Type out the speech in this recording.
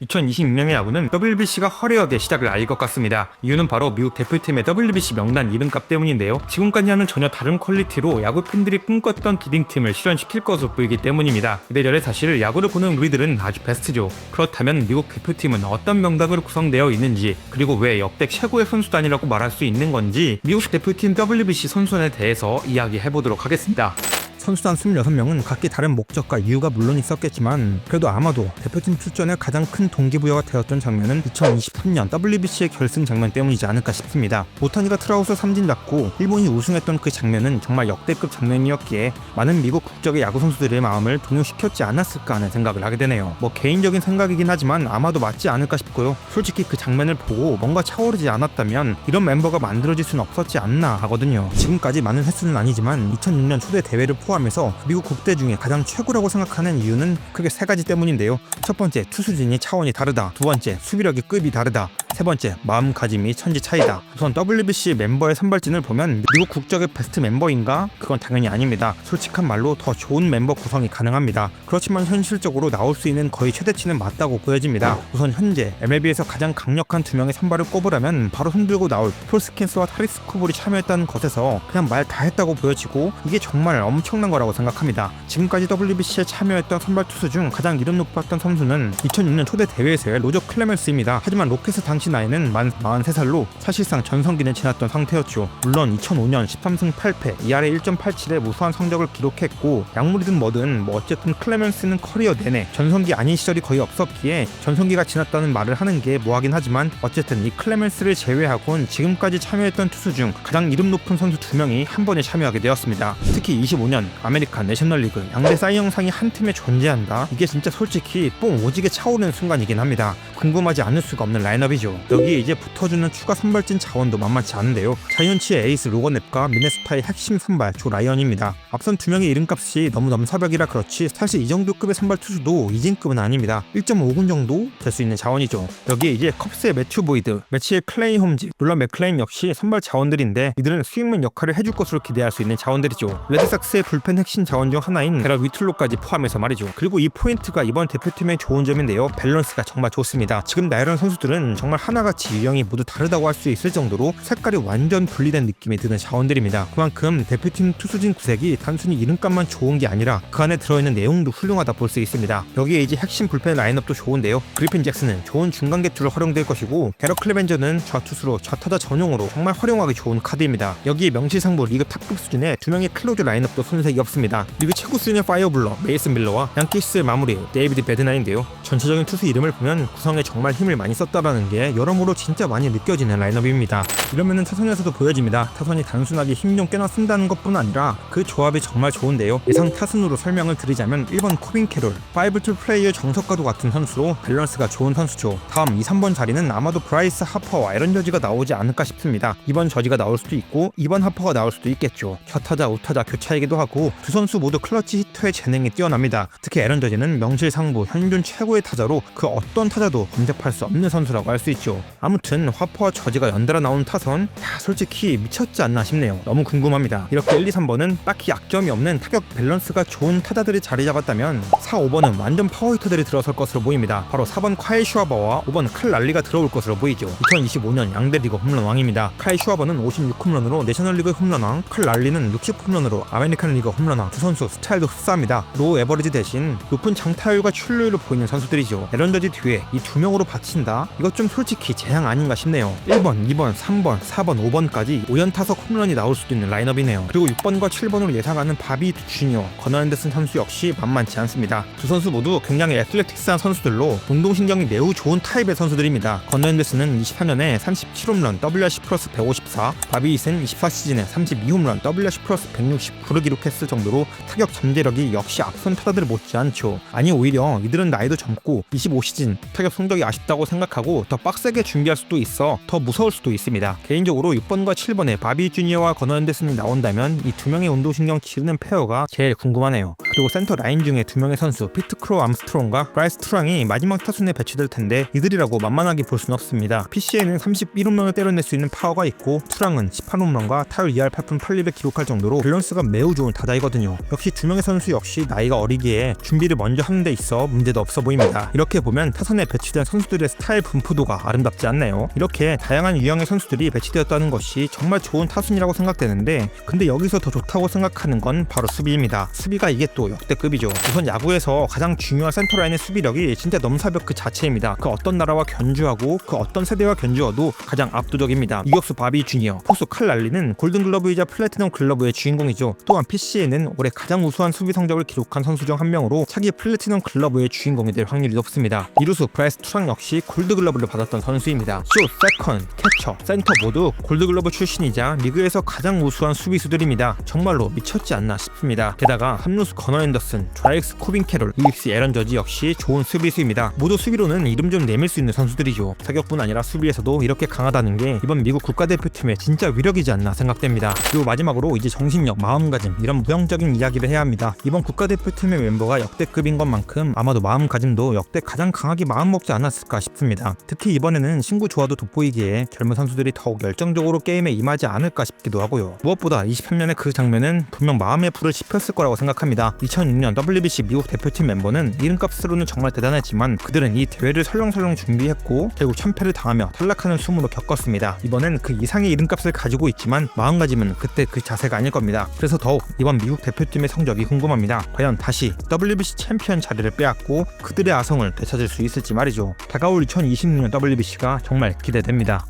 2026년의 야구는 WBC가 화려하게 시작을 알 것 같습니다. 이유는 바로 미국 대표팀의 WBC 명단 이름값 때문인데요. 지금까지와는 전혀 다른 퀄리티로 야구 팬들이 꿈꿨던 기딩팀을 실현시킬 것으로 보이기 때문입니다. 이래저래 사실 야구를 보는 우리들은 아주 베스트죠. 그렇다면 미국 대표팀은 어떤 명단으로 구성되어 있는지, 그리고 왜 역대 최고의 선수단이라고 말할 수 있는 건지 미국 대표팀 WBC 선수단에 대해서 이야기해보도록 하겠습니다. 선수단 26명은 각기 다른 목적과 이유가 물론 있었겠지만 그래도 아마도 대표팀 출전에 가장 큰 동기부여가 되었던 장면은 2023년 WBC의 결승 장면 때문이지 않을까 싶습니다. 오타니가 트라우스 삼진 잡고 일본이 우승했던 그 장면은 정말 역대급 장면이었기에 많은 미국 국적의 야구 선수들의 마음을 동요시켰지 않았을까 하는 생각을 하게 되네요. 뭐 개인적인 생각이긴 하지만 아마도 맞지 않을까 싶고요. 솔직히 그 장면을 보고 뭔가 차오르지 않았다면 이런 멤버가 만들어질 수는 없었지 않나 하거든요. 지금까지 많은 횟수는 아니지만 2006년 초대 대회를 포함해서 미국 국대 중에 가장 최고라고 생각하는 이유는 크게 세 가지 때문인데요. 첫 번째, 투수진이 차원이 다르다. 두 번째, 수비력의 급이 다르다. 세 번째, 마음가짐이 천지 차이다. 우선 WBC 멤버의 선발진을 보면 미국 국적의 베스트 멤버인가? 그건 당연히 아닙니다. 솔직한 말로 더 좋은 멤버 구성이 가능합니다. 그렇지만 현실적으로 나올 수 있는 거의 최대치는 맞다고 보여집니다. 우선 현재 MLB에서 가장 강력한 두 명의 선발을 꼽으라면 바로 손들고 나올 폴 스킨스와 타리스 쿠볼이 참여했다는 것에서 그냥 말 다 했다고 보여지고, 이게 정말 엄청난 거라고 생각합니다. 지금까지 WBC에 참여했던 선발 투수 중 가장 이름 높았던 선수는 2006년 초대 대회에서의 로저 클레멘스입니다. 하지만 로켓스 당시 나이는 만 43살로 사실상 전성기는 지났던 상태였죠. 물론 2005년 13승 8패, ERA 1.87의 무수한 성적을 기록했고, 약물이든 뭐든 어쨌든 클레멘스는 커리어 내내 전성기 아닌 시절이 거의 없었기에 전성기가 지났다는 말을 하는 게 뭐하긴 하지만, 어쨌든 이 클레멘스를 제외하고는 지금까지 참여했던 투수 중 가장 이름 높은 선수 2명이 한 번에 참여하게 되었습니다. 특히 25년 아메리칸 내셔널리그 양대 사이영상이 한 팀에 존재한다? 이게 진짜 솔직히 뽕 오지게 차오르는 순간이긴 합니다. 궁금하지 않을 수가 없는 라인업이죠. 여기에 이제 붙어주는 추가 선발진 자원도 만만치 않은데요. 자이언츠의 에이스 로건랩과 미네소타의 핵심 선발 조 라이언입니다. 앞선 두 명의 이름값이 너무 넘사벽이라 그렇지 사실 이 정도 급의 선발 투수도 이진급은 아닙니다. 1.5군 정도 될 수 있는 자원이죠. 여기에 이제 컵스의 매튜 보이드, 매치의 클레이 홈즈, 롤런 맥클레인 역시 선발 자원들인데 이들은 스윙맨 역할을 해줄 것으로 기대할 수 있는 자원들이죠. 레드삭스의 불펜 핵심 자원 중 하나인 게럿 위틀로까지 포함해서 말이죠. 그리고 이 포인트가 이번 대표팀의 좋은 점인데요. 밸런스가 정말 좋습니다. 지금 나열한 선수들은 정말 하나같이 유형이 모두 다르다고 할 수 있을 정도로 색깔이 완전 분리된 느낌이 드는 자원들입니다. 그만큼 대표팀 투수진 구색이 단순히 이름값만 좋은 게 아니라 그 안에 들어있는 내용도 훌륭하다 볼 수 있습니다. 여기에 이제 핵심 불펜 라인업도 좋은데요. 그리핀 잭슨은 좋은 중간 개투로 활용될 것이고, 게럿 클레멘저는 좌투수로 좌타자 전용으로 정말 활용하기 좋은 카드입니다. 여기에 명실상부 리그 탑급 수준의 두 명의 클로저 라인업도 손색이 없습니다. 리그 최고 수준의 파이어블러 메이슨 밀러와 양키스의 마무리 데이비드 베드나인데요. 전체적인 투수 이름을 보면 구성에 정말 힘을 많이 썼다라는 게 여러모로 진짜 많이 느껴지는 라인업입니다. 이러면은 타선에서도 보여집니다. 타선이 단순하게 힘 좀 꽤나 쓴다는 것뿐 아니라 그 조합이 정말 좋은데요. 예상 타순으로 설명을 드리자면 1번 코빈 캐롤, 5툴 플레이어 정석과도 같은 선수로 밸런스가 좋은 선수죠. 다음 2, 3번 자리는 아마도 브라이스 하퍼와 에런 저지가 나오지 않을까 싶습니다. 2번 저지가 나올 수도 있고 2번 하퍼가 나올 수도 있겠죠. 좌타자 우타자 교차이기도 하고 두 선수 모두 클러치 히터의 재능이 뛰어납니다. 특히 에런 저지는 명실상부 현존 최고의 타자로 그 어떤 타자도 범접할 수 없는 선수라고 할 수 있죠. 아무튼 하퍼와 저지가 연달아 나온 타선, 솔직히 미쳤지 않나 싶네요. 너무 궁금합니다. 이렇게 1, 2, 3번은 딱히 약점이 없는 타격 밸런스가 좋은 타자들이 자리 잡았다면 4, 5번은 완전 파워히터들이 들어설 것으로 보입니다. 바로 4번 카일 슈와버와 5번 칼 랄리가 들어올 것으로 보이죠. 2025년 양대 리그 홈런 왕입니다. 카일 슈와버는 56홈런으로 내셔널리그 홈런왕, 칼 랄리는 60홈런으로 아메리칸 리그 홈런왕. 두 선수 스타일도 흡사합니다. 로우 에버리지 대신 높은 장타율과 출루율을 보이는 선수들이죠. 에런 저지 뒤에 이 두 명으로 받친다? 이것 좀 솔직히 재앙 아닌가 싶네요. 1번, 2번, 3번, 4번, 5번까지 5연타석 홈런이 나올 수도 있는 라인업이네요. 그리고 6번과 7번으로 예상하는 바비 주니어, 건너 앤더슨 선수 역시 만만치 않습니다. 두 선수 모두 굉장히 애슬레틱스한 선수들로 운동신경이 매우 좋은 타입의 선수들입니다. 건너 앤더슨은 24년에 37홈런 WRC 플러스 154, 바비 이슨 24시즌에 32홈런 WRC 플러스 169를 기록했을 정도로 타격 잠재력이 역시 앞선 타자들 못지않죠. 아니 오히려 이들은 나이도 젊고 25시즌 타격 성적이 아쉽다고 생각하고 더 빡세게 준비할 수도 있어 더 무서울 수도 있습니다. 개인적으로 6번과 7번에 바비 주니어와 건너 앤더슨이 나온다면 이 두 명의 운동신경 지르는 페어가 제일 궁금하네요. 그리고 센터 라인 중에 두 명의 선수 피트 크로 암스트롱과 브라이스 투랑이 마지막 타순에 배치될 텐데 이들이라고 만만하게 볼 수는 없습니다. PCA는 31홈런을 때려낼 수 있는 파워가 있고 투랑은 18홈런과 타율 2할 8푼 8리를 기록할 정도로 밸런스가 매우 좋은 타자이거든요. 역시 두 명의 선수 역시 나이가 어리기에 준비를 먼저 하는 데 있어 문제도 없어 보입니다. 이렇게 보면 타선에 배치될 배치된 선수들의 스타일 분포도가 아름답지 않나요? 이렇게 다양한 유형의 선수들이 배치되었다는 것이 정말 좋은 타순이라고 생각되는데, 근데 여기서 더 좋다고 생각하는 건 바로 수비입니다. 수비가 이게 또 역대급이죠. 우선 야구에서 가장 중요한 센터라인의 수비력이 진짜 넘사벽 그 자체입니다. 그 어떤 나라와 견주하고 그 어떤 세대와 견주어도 가장 압도적입니다. 유격수 바비 주니어, 포수 칼 랄리는 골든글러브이자 플래티넘 글러브의 주인공이죠. 또한 PCA는 올해 가장 우수한 수비 성적을 기록한 선수 중 한 명으로 차기 플래티넘 글러브의 주인공이 될 확률이 높습니다. 이루수 브라이스 투랑 역시 골드글러브를 받았던 선수입니다. 쇼, 세컨, 캐처, 센터 모두 골드글러브 출신이자 리그에서 가장 우수한 수비수들입니다. 정말로 미쳤지 않나 싶습니다. 게다가 3루수 거너 앤더슨, 좌익수 코빈 캐롤, 우익수 에런 저지 역시 좋은 수비수입니다. 모두 수비로는 이름 좀 내밀 수 있는 선수들이죠. 타격뿐 아니라 수비에서도 이렇게 강하다는 게 이번 미국 국가대표팀의 진짜 위력이지 않나 생각됩니다. 그리고 마지막으로 이제 정신력, 마음가짐 이런 무형적인 이야기를 해야 합니다. 이번 국가대표팀의 멤버가 역대급인 것만큼 아마도 마음가짐도 역대 가장 강하게 마음먹지 않았을까 싶습니다. 특히 이번에는 신구 조화도 돋보이기에 젊은 선수들이 더욱 열정적으로 게임에 임하지 않을까 싶기도 하고요. 무엇보다 23년의 그 장면은 분명 마음의 불을 지폈을 거라고 생각합니다. 2006년 WBC 미국 대표팀 멤버는 이름값으로는 정말 대단했지만 그들은 이 대회를 설렁설렁 준비했고 결국 참패를 당하며 탈락하는 수모로 겪었습니다. 이번엔 그 이상의 이름값을 가지고 있지만 마음가짐은 그때 그 자세가 아닐 겁니다. 그래서 더욱 이번 미국 대표팀의 성적이 궁금합니다. 과연 다시 WBC 챔피언 자리를 빼앗고 그들의 아성을 되찾을 수 있을지 말이죠. 다가올 2026년 WBC가 정말 기대됩니다.